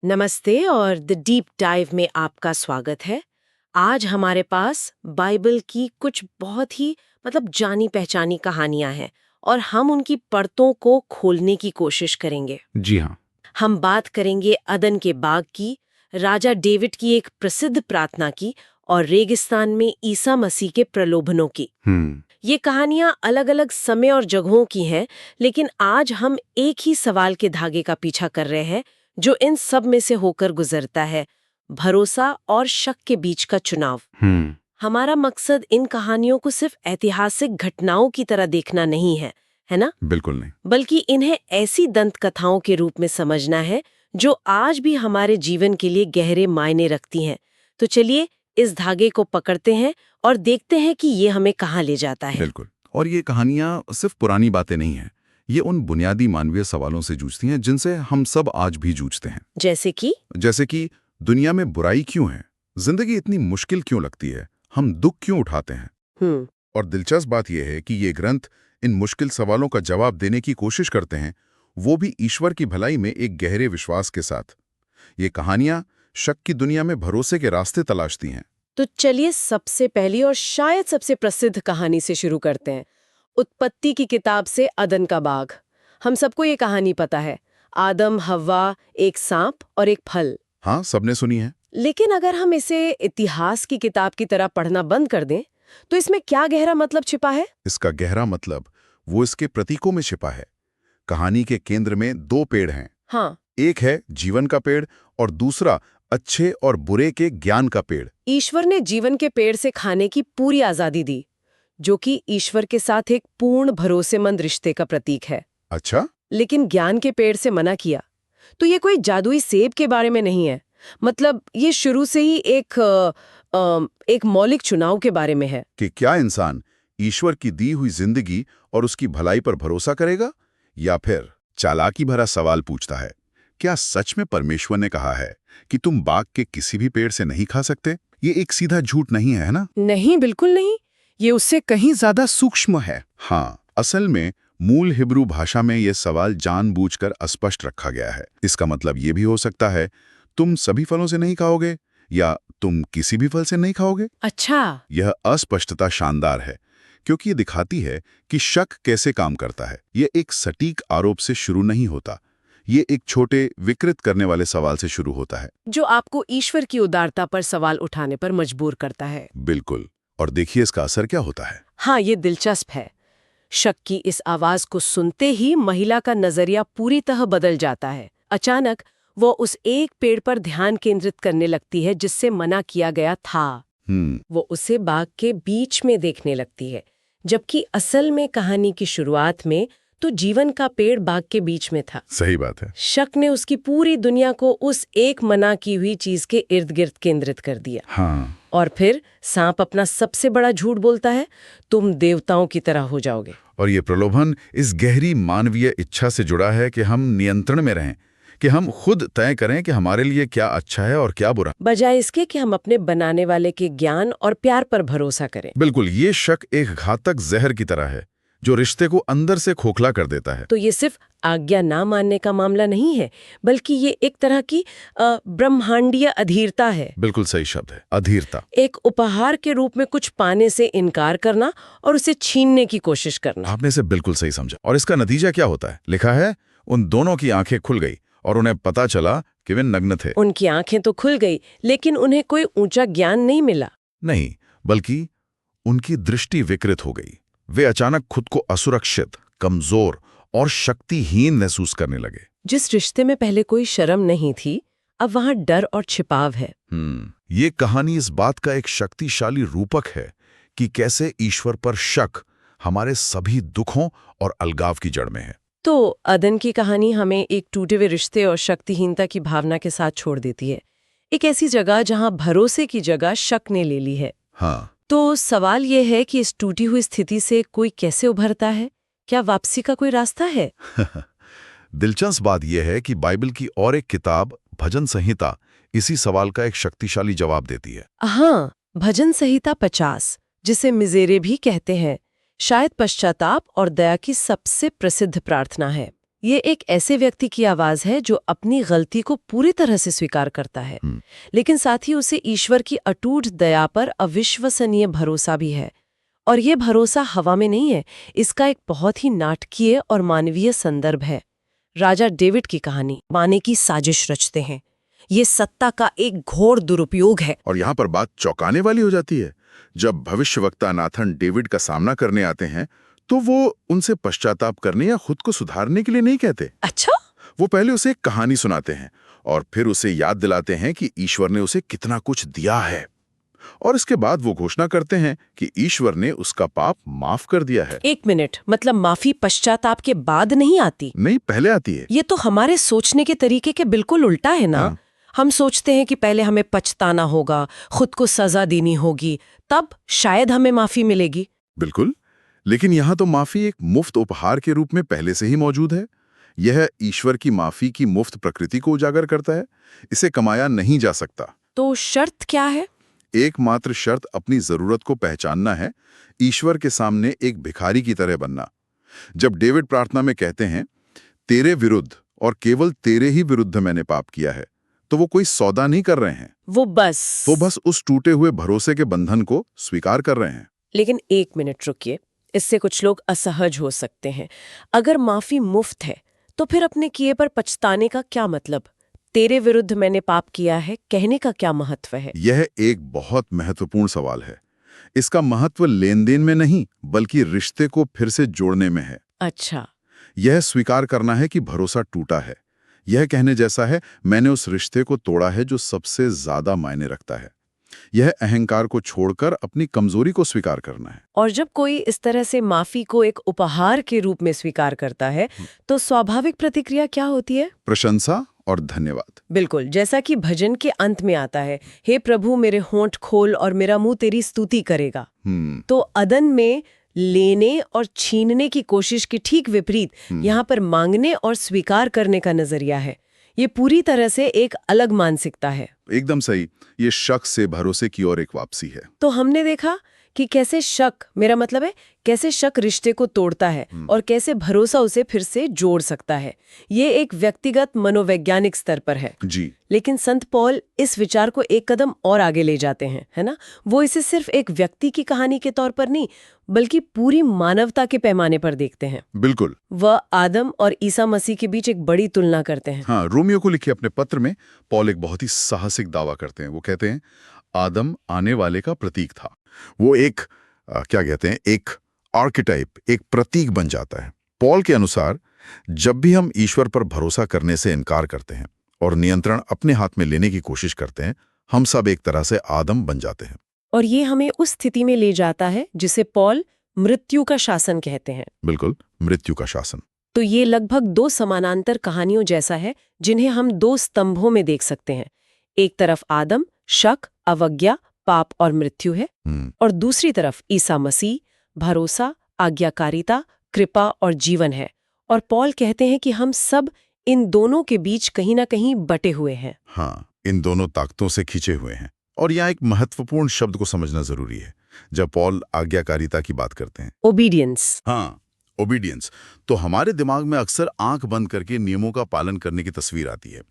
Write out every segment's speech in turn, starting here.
नमस्ते और the deep dive में आपका स्वागत है। आज हमारे पास बाइबल की कुछ बहुत ही जानी पहचानी कहानियां हैं और हम उनकी परतों को खोलने की कोशिश करेंगे। जी हाँ। हम बात करेंगे अदन के बाग की, राजा डेविड की एक प्रसिद्ध प्रार्थना की और रेगिस्तान में ईसा मसीह के प्रलोभनों की। ये कहानियां अलग अलग समय और जगहों की हैं, लेकिन आज हम एक ही सवाल के धागे का पीछा कर रहे हैं जो इन सब में से होकर गुजरता है, भरोसा और शक के बीच का चुनाव। हमारा मकसद इन कहानियों को सिर्फ ऐतिहासिक घटनाओं की तरह देखना नहीं है ना? बिल्कुल नहीं। बल्कि इन्हें ऐसी दंत कथाओं के रूप में समझना है जो आज भी हमारे जीवन के लिए गहरे मायने रखती हैं। तो चलिए इस धागे को पकड़ते हैं और देखते हैं कि ये हमें कहाँ ले जाता है। बिल्कुल। और ये कहानियां सिर्फ पुरानी बातें नहीं हैं। ये उन बुनियादी मानवीय सवालों से जूझती हैं जिनसे हम सब आज भी जूझते हैं। जैसे कि दुनिया में बुराई क्यों है, जिंदगी इतनी मुश्किल क्यों लगती है, हम दुख क्यों उठाते हैं। और दिलचस्प बात यह है कि ये ग्रंथ इन मुश्किल सवालों का जवाब देने की कोशिश करते हैं, वो भी ईश्वर की भलाई में एक गहरे विश्वास के साथ। ये कहानियां शक की दुनिया में भरोसे के रास्ते तलाशती हैं। तो चलिए सबसे पहली और शायद सबसे प्रसिद्ध कहानी से शुरू करते हैं। उत्पत्ति की किताब से अदन का बाग। हम सबको ये कहानी पता है, आदम, हव्वा, एक सांप और एक फल। हाँ, सबने सुनी है। लेकिन अगर हम इसे इतिहास की किताब की तरह पढ़ना बंद कर दें तो इसमें क्या गहरा मतलब छिपा है? इसका गहरा मतलब वो इसके प्रतीकों में छिपा है। कहानी के केंद्र में दो पेड़ हैं। हाँ, एक है जीवन का पेड़ और दूसरा अच्छे और बुरे के ज्ञान का पेड़। ईश्वर ने जीवन के पेड़ से खाने की पूरी आजादी दी, जो कि ईश्वर के साथ एक पूर्ण भरोसेमंद रिश्ते का प्रतीक है। अच्छा? लेकिन ज्ञान के पेड़ से मना किया। तो ये कोई जादुई सेब के बारे में नहीं है। ये शुरू से ही एक मौलिक चुनाव के बारे में है कि क्या इंसान ईश्वर की दी हुई जिंदगी और उसकी भलाई पर भरोसा करेगा, या फिर चालाकी भरा सवाल पूछता है, क्या सच में परमेश्वर ने कहा है कि तुम बाग के किसी भी पेड़ से नहीं खा सकते? ये एक सीधा झूठ नहीं है ना? नहीं, बिल्कुल नहीं। ये उससे कहीं ज्यादा सूक्ष्म है। हाँ, असल में मूल हिब्रू भाषा में यह सवाल जानबूझकर अस्पष्ट रखा गया है। इसका मतलब ये भी हो सकता है, तुम सभी फलों से नहीं खाओगे या तुम किसी भी फल से नहीं खाओगे। अच्छा। यह अस्पष्टता शानदार है क्योंकि ये दिखाती है कि शक कैसे काम करता है। ये एक सटीक आरोप से शुरू नहीं होता, ये एक छोटे विकृत करने वाले सवाल से शुरू होता है, जो आपको ईश्वर की उदारता पर सवाल उठाने पर मजबूर करता है। बिल्कुल। और देखिए इसका असर क्या होता है। हाँ, ये दिलचस्प है। शक की इस आवाज को सुनते ही महिला का नजरिया पूरी तरह बदल जाता है। अचानक वो उस एक पेड़ पर ध्यान केंद्रित करने लगती है जिससे मना किया गया था। वो उसे बाग के बीच में देखने लगती है, जबकि असल में कहानी की शुरुआत में तो जीवन का पेड़ बाग के बीच में था। सही बात है। शक ने उसकी पूरी दुनिया को उस एक मना की हुई चीज के इर्द गिर्द केंद्रित कर दिया। हाँ। और फिर सांप अपना सबसे बड़ा झूठ बोलता है, तुम देवताओं की तरह हो जाओगे। और ये प्रलोभन इस गहरी मानवीय इच्छा से जुड़ा है कि हम नियंत्रण में रहें, कि हम खुद तय करें कि हमारे लिए क्या अच्छा है और क्या बुरा, बजाय इसके कि हम अपने बनाने वाले के ज्ञान और प्यार पर भरोसा करें। बिल्कुल। ये शक एक घातक जहर की तरह है जो रिश्ते को अंदर से खोखला कर देता है। तो ये सिर्फ आज्ञा ना मानने का मामला नहीं है, बल्कि ये एक तरह की ब्रह्मांडीय अधीरता है। बिल्कुल सही शब्द है, अधीरता। एक उपहार के रूप में कुछ पाने से इनकार करना और उसे छीनने की कोशिश करना। आपने इसे बिल्कुल सही समझा। और इसका नतीजा क्या होता है? लिखा है, उन दोनों की आंखें खुल गई और उन्हें पता चला कि वे नग्न थे। उनकी आंखें तो खुल गई, लेकिन उन्हें कोई ऊंचा ज्ञान नहीं मिला। नहीं, बल्कि उनकी दृष्टि विकृत हो गई। वे अचानक खुद को असुरक्षित, कमजोर और शक्तिहीन महसूस करने लगे। जिस रिश्ते में पहले कोई शर्म नहीं थी, अब वहां डर और छिपाव है। ये कहानी इस बात का एक शक्तिशाली रूपक है कि कैसे ईश्वर पर शक हमारे सभी दुखों और अलगाव की जड़ में है। तो अदन की कहानी हमें एक टूटे हुए रिश्ते और शक्तिहीनता की भावना के साथ छोड़ देती है, एक ऐसी जगह जहां भरोसे की जगह शक ने ले ली है। हाँ। तो सवाल यह है कि इस टूटी हुई स्थिति से कोई कैसे उभरता है? क्या वापसी का कोई रास्ता है? दिलचस्प बात यह है कि बाइबल की और एक किताब, भजन संहिता, इसी सवाल का एक शक्तिशाली जवाब देती है। हाँ, भजन संहिता 50, जिसे मिज़ेरे भी कहते हैं, शायद पश्चाताप और दया की सबसे प्रसिद्ध प्रार्थना है। ये एक ऐसे व्यक्ति की आवाज है जो अपनी गलती को पूरी तरह से स्वीकार करता है, लेकिन साथ ही उसे ईश्वर की अटूट दया पर अविश्वसनीय भरोसा भी है। और ये भरोसा हवा में नहीं है, इसका एक बहुत ही नाटकीय और मानवीय संदर्भ है। राजा डेविड की कहानी पाने की साजिश रचते हैं। ये सत्ता का एक घोर दुरुपयोग है। और यहाँ पर बात चौंकाने वाली हो जाती है। जब भविष्यवक्ता नाथन डेविड का सामना करने आते हैं तो वो उनसे पश्चाताप करने या खुद को सुधारने के लिए नहीं कहते। अच्छा? वो पहले उसे एक कहानी सुनाते हैं और फिर उसे याद दिलाते हैं कि ईश्वर ने उसे कितना कुछ दिया है। और इसके बाद वो घोषणा करते हैं कि ईश्वर ने उसका पाप माफ कर दिया है। एक मिनट, मतलब माफी पश्चाताप के बाद नहीं आती? नहीं, पहले आती है। ये तो हमारे सोचने के तरीके के बिल्कुल उल्टा है ना। हम सोचते हैं कि पहले हमें पछताना होगा, खुद को सजा देनी होगी, तब शायद हमें माफी मिलेगी। बिल्कुल, लेकिन यहाँ तो माफी एक मुफ्त उपहार के रूप में पहले से ही मौजूद है। यह ईश्वर की माफी की मुफ्त प्रकृति को उजागर करता है। इसे कमाया नहीं जा सकता। तो शर्त क्या है? एकमात्र शर्त अपनी जरूरत को पहचानना है, ईश्वर के सामने एक भिखारी की तरह बनना। जब डेविड प्रार्थना में कहते हैं, तेरे विरुद्ध और केवल तेरे ही विरुद्ध मैंने पाप किया है, तो वो कोई सौदा नहीं कर रहे हैं। वो बस उस टूटे हुए भरोसे के बंधन को स्वीकार कर रहे हैं। लेकिन एक मिनट रुकिए, इससे कुछ लोग असहज हो सकते हैं। अगर माफी मुफ्त है तो फिर अपने किए पर पछताने का क्या मतलब? तेरे विरुद्ध मैंने पाप किया है कहने का क्या महत्व है? यह एक बहुत महत्वपूर्ण सवाल है। इसका महत्व लेन देन में नहीं, बल्कि रिश्ते को फिर से जोड़ने में है। अच्छा। यह स्वीकार करना है कि भरोसा टूटा है। यह कहने जैसा है, मैंने उस रिश्ते को तोड़ा है जो सबसे ज्यादा मायने रखता है। यह अहंकार को छोड़कर अपनी कमजोरी को स्वीकार करना है। और जब कोई इस तरह से माफी को एक उपहार के रूप में स्वीकार करता है तो स्वाभाविक प्रतिक्रिया क्या होती है? प्रशंसा और धन्यवाद। बिल्कुल, जैसा कि भजन के अंत में आता है, हे प्रभु मेरे होंठ खोल और मेरा मुंह तेरी स्तुति करेगा। तो अदन में लेने और छीनने की कोशिश के ठीक विपरीत यहाँ पर मांगने और स्वीकार करने का नजरिया है। ये पूरी तरह से एक अलग मानसिकता है। एकदम सही। ये शक से भरोसे की ओर एक वापसी है। तो हमने देखा कि कैसे शक, मेरा मतलब है कैसे शक रिश्ते को तोड़ता है और कैसे भरोसा उसे फिर से जोड़ सकता है। ये एक व्यक्तिगत मनोवैज्ञानिक स्तर पर है जी। लेकिन संत पॉल इस विचार को एक कदम और आगे ले जाते हैं, है ना? वो इसे सिर्फ एक व्यक्ति की कहानी के तौर पर नहीं, बल्कि पूरी मानवता के पैमाने पर देखते हैं। बिल्कुल। वह आदम और ईसा मसीह के बीच एक बड़ी तुलना करते हैं। हाँ, रोमियो को लिखे अपने पत्र में पॉल एक बहुत ही साहसिक दावा करते हैं। वो कहते हैं, आदम आने वाले का प्रतीक था। वो एक क्या कहते हैं, एक आर्किटाइप, एक प्रतीक बन जाता है। पॉल के अनुसार जब भी हम ईश्वर पर भरोसा करने से इनकार करते हैं और नियंत्रण अपने हाथ में लेने की कोशिश करते हैं, हम सब एक तरह से आदम बन जाते हैं। और ये हमें उस स्थिति में ले जाता है जिसे पॉल मृत्यु का शासन कहते हैं। बिल्कुल, मृत्यु का शासन। तो ये लगभग दो समानांतर कहानियों जैसा है जिन्हें हम दो स्तंभों में देख सकते हैं। एक तरफ आदम, शक, अवज्ञा, पाप और मृत्यु है, और दूसरी तरफ ईसा मसीह, भरोसा, आज्ञाकारिता, कृपा और जीवन है। और पॉल कहते हैं कि हम सब इन दोनों के बीच कहीं ना कहीं बटे हुए हैं। हाँ, इन दोनों ताकतों से खींचे हुए हैं। और यहाँ एक महत्वपूर्ण शब्द को समझना जरूरी है जब पॉल आज्ञाकारिता की बात करते हैं, ओबीडियंस। हाँ, ओबीडियंस। तो हमारे दिमाग में अक्सर आंख बंद करके नियमों का पालन करने की तस्वीर आती है,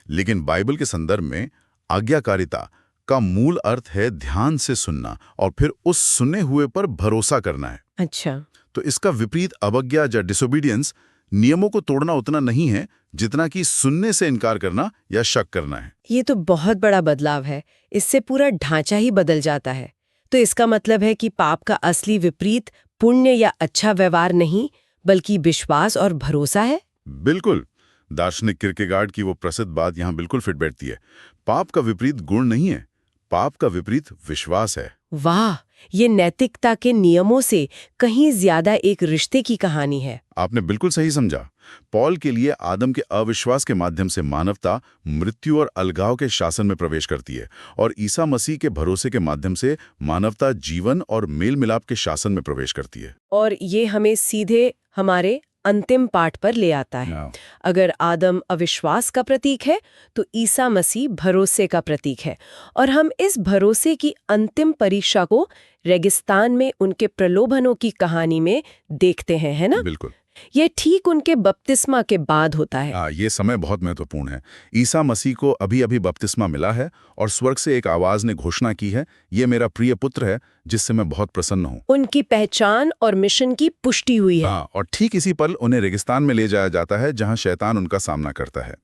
लेकिन बाइबल के संदर्भ में आज्ञाकारिता का मूल अर्थ है ध्यान से सुनना और फिर उस सुने हुए पर भरोसा करना है। अच्छा। तो इसका विपरीत अवज्ञा या डिसोबीडियंस नियमों को तोड़ना उतना नहीं है जितना कि सुनने से इनकार करना या शक करना है। ये तो बहुत बड़ा बदलाव है। इससे पूरा ढांचा ही बदल जाता है। तो इसका मतलब है कि पाप का असली विपरीत पुण्य या अच्छा व्यवहार नहीं, बल्कि विश्वास और भरोसा है। बिल्कुल। दार्शनिक किरकेगार्ड की वो प्रसिद्ध बात यहाँ बिल्कुल फिट बैठती है। पाप का विपरीत गुण नहीं है, पाप का विपरीत विश्वास है। वाह, ये नैतिकता के नियमों से कहीं ज्यादा एक रिश्ते की कहानी है। आपने बिल्कुल सही समझा। पॉल के लिए आदम के अविश्वास के माध्यम से मानवता मृत्यु और अलगाव के शासन में प्रवेश करती है, और ईसा मसीह के भरोसे के माध्यम से मानवता जीवन और मेल मिलाप के शासन में प्रवेश करती है। और ये हमें सीधे हमारे अंतिम पाठ पर ले आता है। अगर आदम अविश्वास का प्रतीक है तो ईसा मसीह भरोसे का प्रतीक है, और हम इस भरोसे की अंतिम परीक्षा को रेगिस्तान में उनके प्रलोभनों की कहानी में देखते हैं, है ना? बिल्कुल। ये ठीक उनके बपतिस्मा के बाद होता है। ये समय बहुत महत्वपूर्ण है। ईसा मसीह को अभी अभी बपतिस्मा मिला है और स्वर्ग से एक आवाज ने घोषणा की है, ये मेरा प्रिय पुत्र है जिससे मैं बहुत प्रसन्न हूँ। उनकी पहचान और मिशन की पुष्टि हुई है। और ठीक इसी पल उन्हें रेगिस्तान में ले जाया जाता है जहाँ शैतान उनका सामना करता है।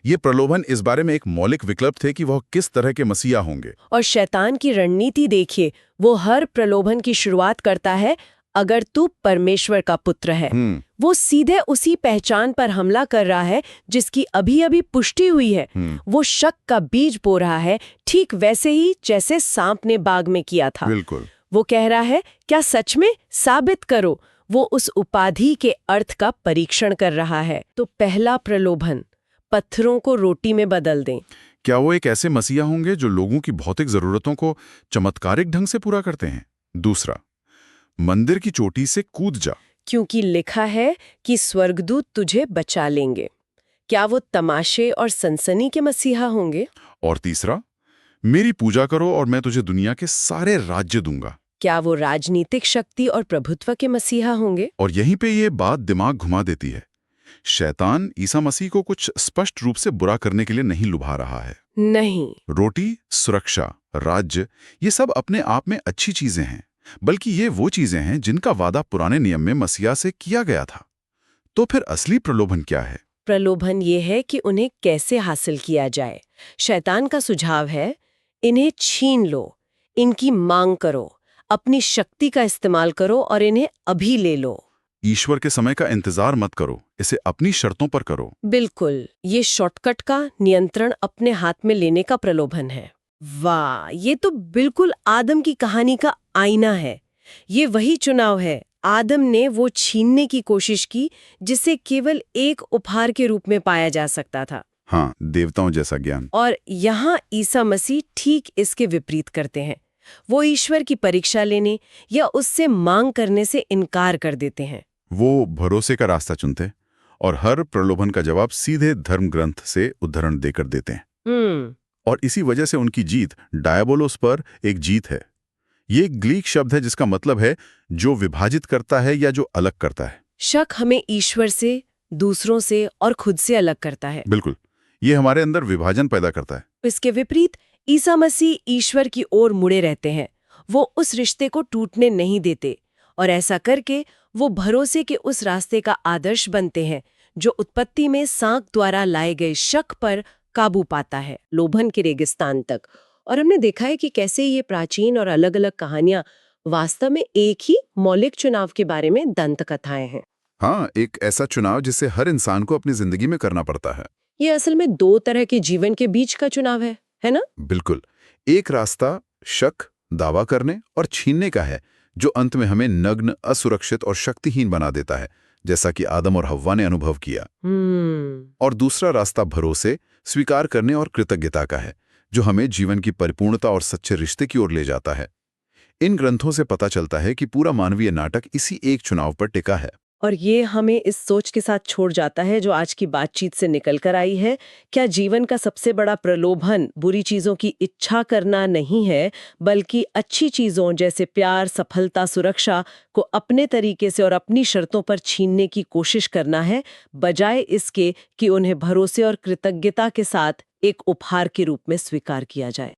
ये प्रलोभन इस बारे में एक मौलिक विकल्प थे कि वह किस तरह के मसीहा होंगे। और शैतान की रणनीति देखिए, वो हर प्रलोभन की शुरुआत करता है, अगर तू परमेश्वर का पुत्र है। वो सीधे उसी पहचान पर हमला कर रहा है जिसकी अभी अभी पुष्टि हुई है। वो शक का बीज बो रहा है, ठीक वैसे ही जैसे सांप ने बाग में किया था। बिल्कुल। वो कह रहा है, क्या सच में? साबित करो। वो उस उपाधि के अर्थ का परीक्षण कर रहा है। तो पहला प्रलोभन, पत्थरों को रोटी में बदल दें। क्या वो एक ऐसे मसीहा होंगे जो लोगों की भौतिक जरूरतों को चमत्कारिक ढंग से पूरा करते हैं? दूसरा, मंदिर की चोटी से कूद जा, क्योंकि लिखा है कि स्वर्गदूत तुझे बचा लेंगे। क्या वो तमाशे और सनसनी के मसीहा होंगे? और तीसरा, मेरी पूजा करो और मैं तुझे दुनिया के सारे राज्य दूंगा। क्या वो राजनीतिक शक्ति और प्रभुत्व के मसीहा होंगे? और यहीं पे ये बात दिमाग घुमा देती है। शैतान ईसा मसीह को कुछ स्पष्ट रूप से बुरा करने के लिए नहीं लुभा रहा है। नहीं। रोटी, सुरक्षा, राज्य, ये सब अपने आप में अच्छी चीजें हैं, बल्कि ये वो चीजें हैं जिनका वादा पुराने नियम में मसीहा से किया गया था। तो फिर असली प्रलोभन क्या है? प्रलोभन ये है कि उन्हें कैसे हासिल किया जाए। शैतान का सुझाव है, इन्हें छीन लो, इनकी मांग करो, अपनी शक्ति का इस्तेमाल करो और इन्हें अभी ले लो। ईश्वर के समय का इंतजार मत करो, इसे अपनी शर्तों पर करो। बिल्कुल, ये शॉर्टकट का नियंत्रण अपने हाथ में लेने का प्रलोभन है। वाह, ये तो बिल्कुल आदम की कहानी का आईना है। ये वही चुनाव है। आदम ने वो छीनने की कोशिश की जिसे केवल एक उपहार के रूप में पाया जा सकता था। हाँ, देवताओं जैसा ज्ञान। और यहाँ ईसा मसीह ठीक इसके विपरीत करते हैं। वो ईश्वर की परीक्षा लेने या उससे मांग करने से इनकार कर देते हैं। वो भरोसे का रास्ता चुनते और हर प्रलोभन का जवाब सीधे धर्म ग्रंथ से उद्धरण देकर देते हैं। और इसी वजह से उनकी जीत डायबोलोस पर एक जीत है। ये एक ग्रीक शब्द है जिसका मतलब है जो विभाजित करता है या जो अलग करता है। शक हमें ईश्वर से, दूसरों से और खुद से अलग करता है। बिल्कुल, ये हमारे अंदर विभाजन पैदा करता है। इसके विपरीत ईसा मसीह ईश्वर की ओर मुड़े रहते हैं। वो उस रिश्ते को टूटने नहीं देते और ऐसा करके वो भरोसे के उस रास्ते का आदर्श बनते हैं जो उत्पत्ति में सांप द्वारा लाए गए शक पर काबू पाता है, लोभन के रेगिस्तान तक। और हमने देखा है कि कैसे ये प्राचीन और अलग अलग कहानियां वास्तव में एक ही मौलिक चुनाव के बारे में दंत कथाएं हैं। हाँ, एक ऐसा चुनाव जिसे हर इंसान को अपनी जिंदगी में करना पड़ता है। ये असल में दो तरह के जीवन के बीच का चुनाव है ना? बिल्कुल। एक रास्ता शक, दावा करने और छीनने का है जो अंत में हमें नग्न, असुरक्षित और शक्तिहीन बना देता है, जैसा कि आदम और हव्वा ने अनुभव किया। और दूसरा रास्ता भरोसे, स्वीकार करने और कृतज्ञता का है जो हमें जीवन की परिपूर्णता और सच्चे रिश्ते की ओर ले जाता है। इन ग्रंथों से पता चलता है कि पूरा मानवीय नाटक इसी एक चुनाव पर टिका है। और ये हमें इस सोच के साथ छोड़ जाता है जो आज की बातचीत से निकल कर आई है, क्या जीवन का सबसे बड़ा प्रलोभन बुरी चीजों की इच्छा करना नहीं है, बल्कि अच्छी चीजों जैसे प्यार, सफलता, सुरक्षा को अपने तरीके से और अपनी शर्तों पर छीनने की कोशिश करना है, बजाय इसके कि उन्हें भरोसे और कृतज्ञता के साथ एक उपहार के रूप में स्वीकार किया जाए।